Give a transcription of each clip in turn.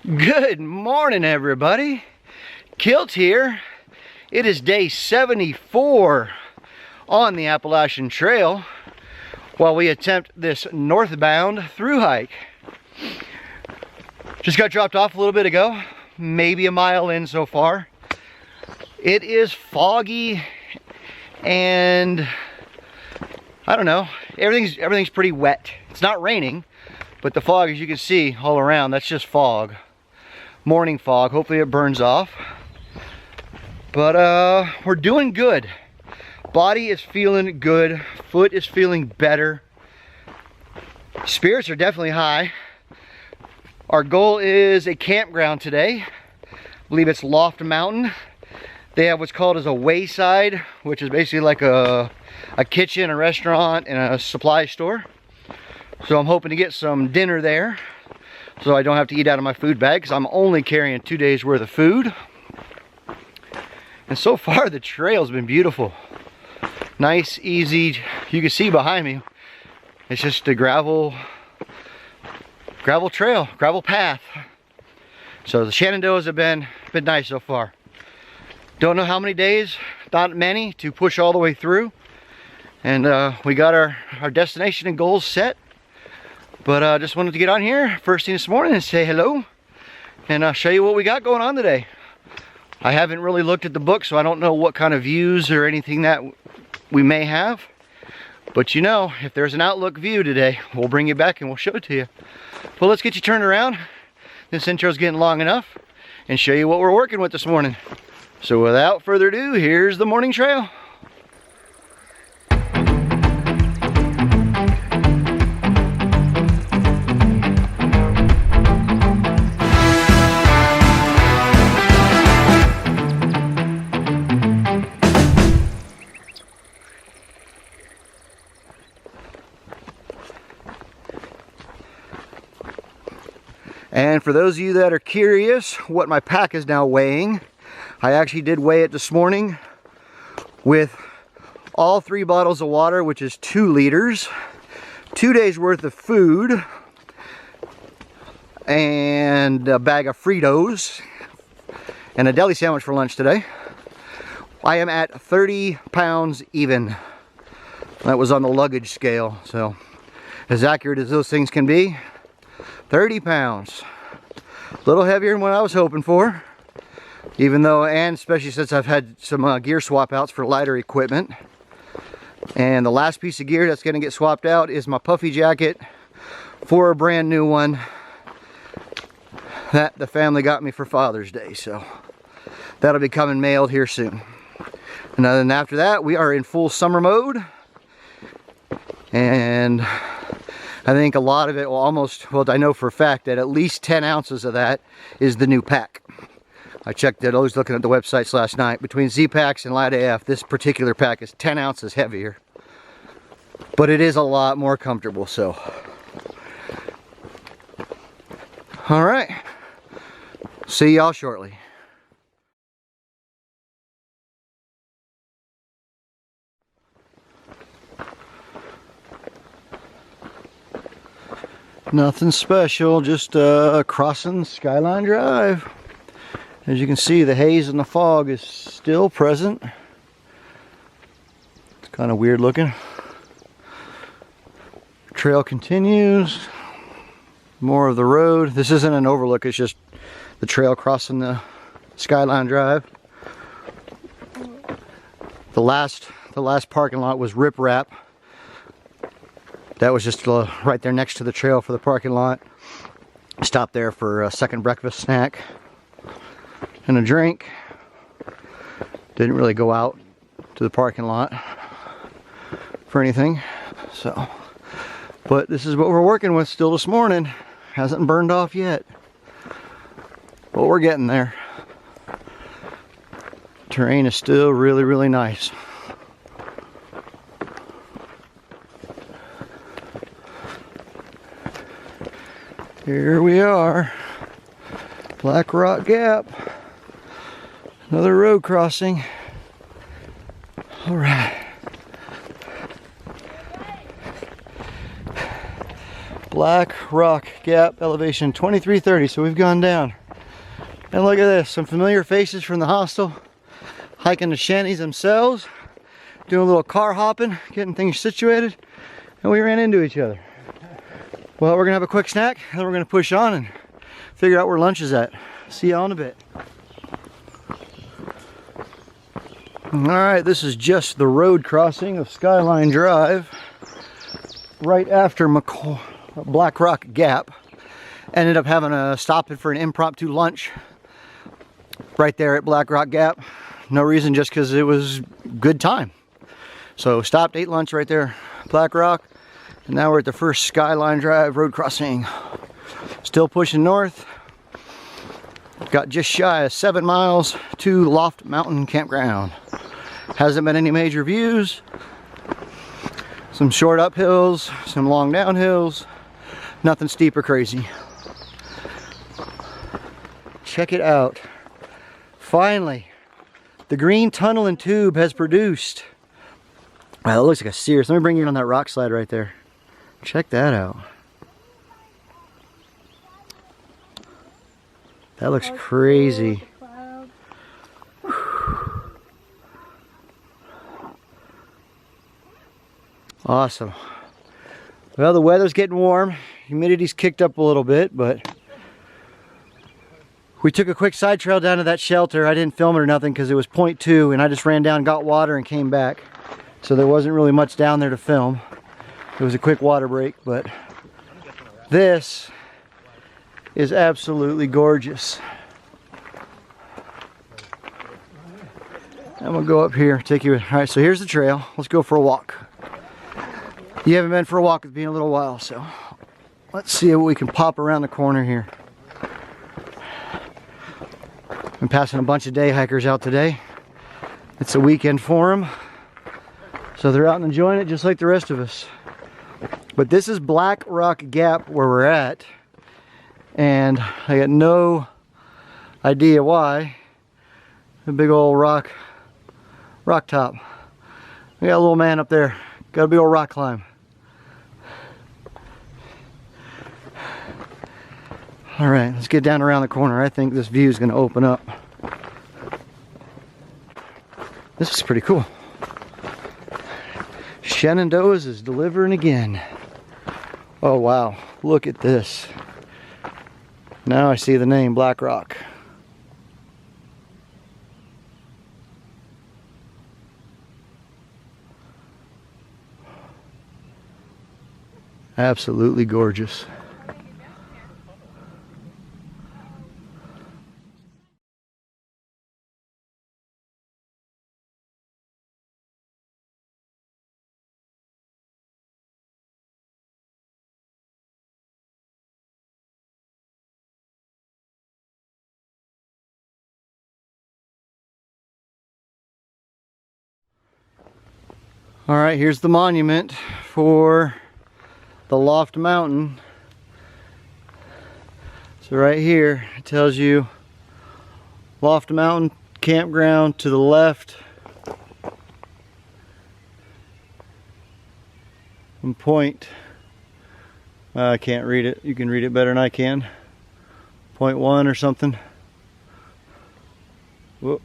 Good morning, everybody. Kilt here. It is day 74 on the Appalachian Trail while we attempt this northbound through hike. Just got dropped off a little bit ago, maybe a mile in so far. It is foggy and I don't know, everything's pretty wet. It's not raining, but the fog, as you can see all around, that's just fog. Morning fog. Hopefully it burns off. But we're doing good. Body is feeling good. Foot is feeling better. Spirits are definitely high. Our goal is a campground today. I believe it's Loft Mtn. They have what's called as a wayside, which is basically like a kitchen, a restaurant, and a supply store. So I'm hoping to get some dinner there, so I don't have to eat out of my food bag, because I'm only carrying 2 days worth of food. And so far the trail's been beautiful. Nice, easy. You can see behind me, it's just a gravel trail, gravel path. So the Shenandoahs have been nice so far. Don't know how many days, not many, to push all the way through. And we got our destination and goals set. But I just wanted to get on here first thing this morning and say hello and show you what we got going on today. I haven't really looked at the book, so I don't know what kind of views or anything that we may have. But you know, if there's an outlook view today, we'll bring you back and we'll show it to you. Well, let's get you turned around. This intro's getting long enough, and show you what we're working with this morning. So without further ado, here's the morning trail. And for those of you that are curious what my pack is now weighing, I actually did weigh it this morning with all 3 bottles of water, which is 2 liters, 2 days worth of food, and a bag of Fritos, and a deli sandwich for lunch today. I am at 30 pounds even. That was on the luggage scale, so as accurate as those things can be. 30 pounds. A little heavier than what I was hoping for. Even though, and especially since I've had some gear swap outs for lighter equipment. And the last piece of gear that's going to get swapped out is my puffy jacket for a brand new one that the family got me for Father's Day. So that'll be coming mailed here soon. And then after that, we are in full summer mode. And I think a lot of it will well, I know for a fact that at least 10 ounces of that is the new pack. I checked it, I was looking at the websites last night. Between Z-Packs and Light AF, this particular pack is 10 ounces heavier. But it is a lot more comfortable, so. All right, see y'all shortly. Nothing special, just crossing Skyline Drive. As you can see, the haze and the fog is still present. It's kind of weird looking. Trail continues. More of the road. This isn't an overlook, it's just the trail crossing the Skyline Drive. The last parking lot was Rip Rap. That was just right there next to the trail for the parking lot. Stopped there for a second breakfast snack and a drink. Didn't really go out to the parking lot for anything. So, but this is what we're working with still this morning. Hasn't burned off yet, but we're getting there. Terrain is still really, really nice. Here we are, Black Rock Gap, another road crossing. All right. Black Rock Gap elevation 2330. So we've gone down. And look at this, some familiar faces from the hostel, hiking the shanties themselves, doing a little car hopping, getting things situated, and we ran into each other. Well, we're gonna have a quick snack, and then we're gonna push on and figure out where lunch is at. See y'all in a bit. All right, this is just the road crossing of Skyline Drive, right after Black Rock Gap. Ended up having to stop it for an impromptu lunch right there at Black Rock Gap. No reason, just because it was good time. So stopped, ate lunch right there, Black Rock, and now we're at the first Skyline Drive road crossing. Still pushing north. Got just shy of 7 miles to Loft Mtn Campground. Hasn't been any major views. Some short uphills, some long downhills. Nothing steep or crazy. Check it out. Finally, the green tunnel and tube has produced. Wow, that looks like a Sears. Let me bring you on that rock slide right there. Check that out. That looks crazy. Awesome. Well, the weather's getting warm. Humidity's kicked up a little bit, but we took a quick side trail down to that shelter. I didn't film it or nothing because it was 0.2, and I just ran down, got water, and came back. So there wasn't really much down there to film. It was a quick water break, but this is absolutely gorgeous. I'm gonna go up here, take you. All right, so here's the trail. Let's go for a walk. You haven't been for a walk with me in a little while, so let's see what we can pop around the corner here. I'm passing a bunch of day hikers out today. It's a weekend for them, so they're out and enjoying it just like the rest of us. But this is Black Rock Gap where we're at, and I got no idea why. A big old rock top. We got a little man up there. Got a big old rock climb. All right, let's get down around the corner. I think this view is going to open up. This is pretty cool. Shenandoah's is delivering again. Oh wow, look at this. Now I see the name Black Rock. Absolutely gorgeous. All right, here's the monument for the Loft Mtn. So right here it tells you Loft Mtn Campground to the left. And point, I can't read it. You can read it better than I can. 0.1 or something. Whoa.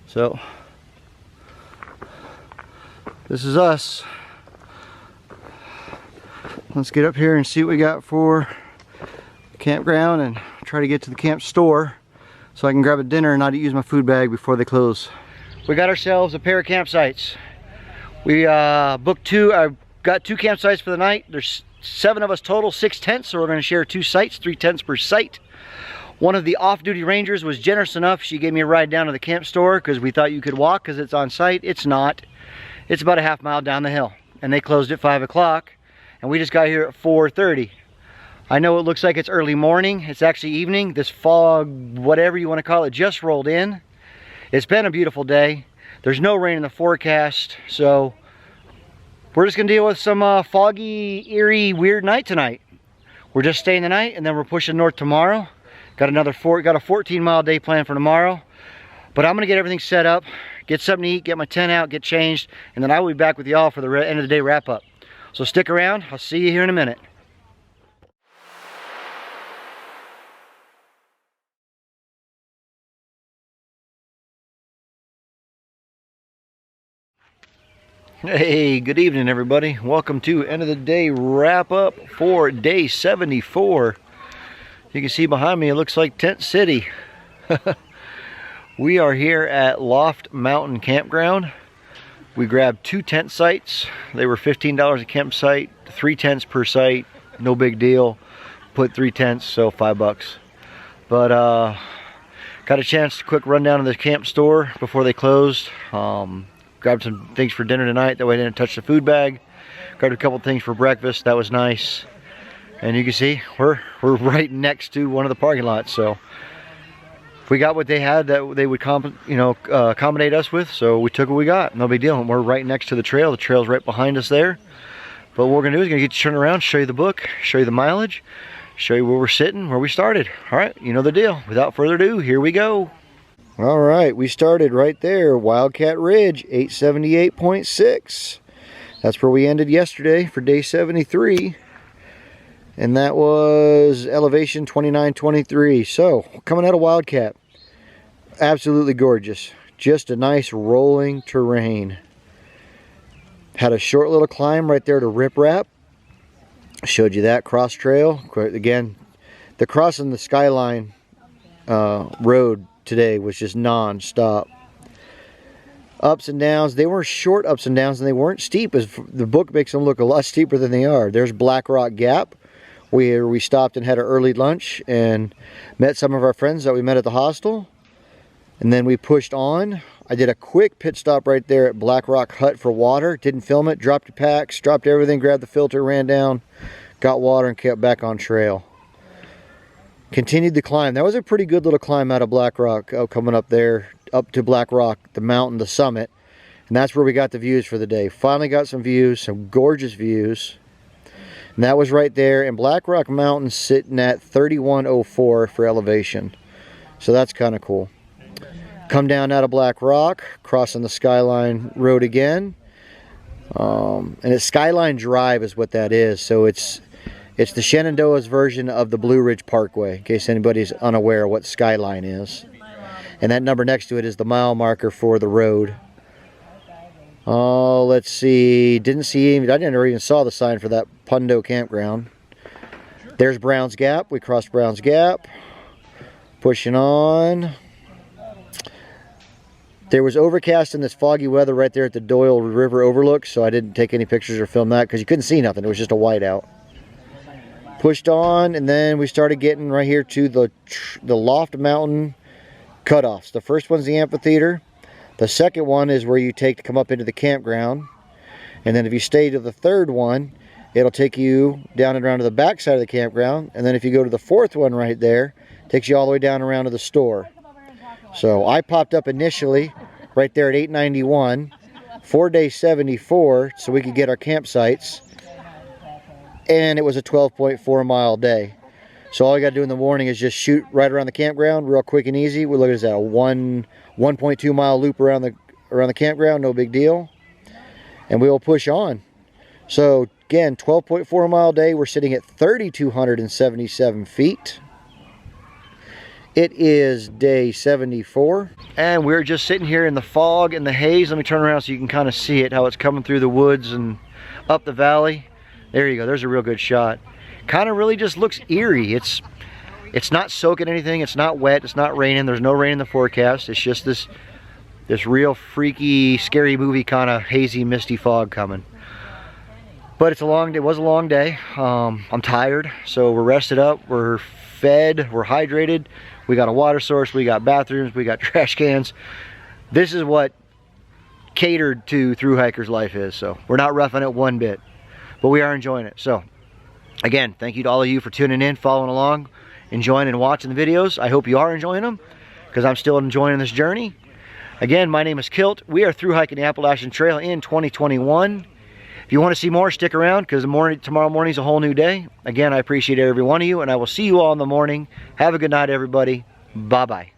So this is us. Let's get up here and see what we got for the campground and try to get to the camp store so I can grab a dinner and not use my food bag before they close. We got ourselves a pair of campsites. We booked two. I got 2 campsites for the night. There's 7 of us total, 6 tents, so we're going to share 2 sites, 3 tents per site. One of the off-duty rangers was generous enough. She gave me a ride down to the camp store because we thought you could walk because it's on site. It's not. It's about a half mile down the hill, and they closed at 5 o'clock, and we just got here at 4:30. I know it looks like it's early morning. It's actually evening. This fog, whatever you want to call it, just rolled in. It's been a beautiful day. There's no rain in the forecast, so we're just gonna deal with some foggy, eerie, weird night tonight. We're just staying the night, and then we're pushing north tomorrow. Got a 14-mile day plan for tomorrow. But I'm gonna get everything set up, get something to eat, get my tent out, get changed, and then I will be back with y'all for the end of the day wrap up. So stick around, I'll see you here in a minute. Hey, good evening everybody. Welcome to end of the day wrap up for day 74. You can see behind me it looks like Tent City. We are here at Loft Mtn Campground. We grabbed 2 tent sites. They were $15 a campsite, 3 tents per site, no big deal. Put 3 tents, so $5. But got a chance to quick run down to the camp store before they closed. Grabbed some things for dinner tonight, that way I didn't touch the food bag. Grabbed a couple things for breakfast, that was nice. And you can see we're right next to one of the parking lots, so we got what they had that they would accommodate us with, so we took what we got. No big deal. And we're right next to the trail. The trail's right behind us there. But what we're gonna do is gonna get you turned around, show you the book, show you the mileage, show you where we're sitting, where we started. All right, you know the deal. Without further ado, here we go. All right, we started right there, Wildcat Ridge, 878.6. That's where we ended yesterday for day 73. And that was elevation 2923. So, coming out of Wildcat, absolutely gorgeous. Just a nice rolling terrain. Had a short little climb right there to Rip Rap. Showed you that cross trail. Again, the crossing the Skyline road today was just non-stop. Ups and downs. They were short ups and downs, and they weren't steep, as the book makes them look a lot steeper than they are. There's Black Rock Gap, where we stopped and had our early lunch and met some of our friends that we met at the hostel. And then we pushed on. I did a quick pit stop right there at Black Rock Hut for water. Didn't film it. Dropped your packs, dropped everything, grabbed the filter, ran down, got water, and kept back on trail. Continued the climb. That was a pretty good little climb out of Black Rock, coming up there, up to Black Rock, the mountain, the summit. And that's where we got the views for the day. Finally got some views, some gorgeous views. And that was right there. And Black Rock Mountain sitting at 3104 for elevation. So that's kind of cool. Come down out of Black Rock, crossing the Skyline Road again. And it's Skyline Drive is what that is. So it's the Shenandoah's version of the Blue Ridge Parkway, in case anybody's unaware of what Skyline is. And that number next to it is the mile marker for the road. Oh, let's see. I never even saw the sign for that Pundo campground. There's Brown's Gap. We crossed Brown's Gap. Pushing on. There was overcast in this foggy weather right there at the Doyle River overlook, so I didn't take any pictures or film that because you couldn't see nothing. It was just a whiteout. Pushed on, and then we started getting right here to the Loft Mtn cutoffs. The first one's the amphitheater. The second one is where you take to come up into the campground. And then if you stay to the third one, it'll take you down and around to the back side of the campground. And then if you go to the fourth one right there, it takes you all the way down around to the store. So I popped up initially right there at 891 for day 74 so we could get our campsites. And it was a 12.4 mile day. So all you got to do in the morning is just shoot right around the campground, real quick and easy. We look at that, a 1.2 mile loop around the campground, no big deal. And we will push on. So again, 12.4 mile day. We're sitting at 3,277 feet. It is day 74. And we're just sitting here in the fog and the haze. Let me turn around so you can kind of see it, how it's coming through the woods and up the valley. There you go, there's a real good shot. Kind of really just looks eerie. It's not soaking anything, it's not wet, it's not raining, there's no rain in the forecast. It's just this real freaky, scary movie kind of hazy, misty fog coming. But it was a long day. I'm tired, so we're rested up, we're fed, we're hydrated. We got a water source, we got bathrooms, we got trash cans. This is what catered to thru hikers life is, so we're not roughing it one bit. But we are enjoying it. So, again, thank you to all of you for tuning in, following along, enjoying and watching the videos. I hope you are enjoying them, because I'm still enjoying this journey. Again, my name is Kilt. We are through hiking the Appalachian Trail in 2021. If you want to see more, stick around, because tomorrow morning is a whole new day. Again, I appreciate every one of you, and I will see you all in the morning. Have a good night, everybody. Bye-bye.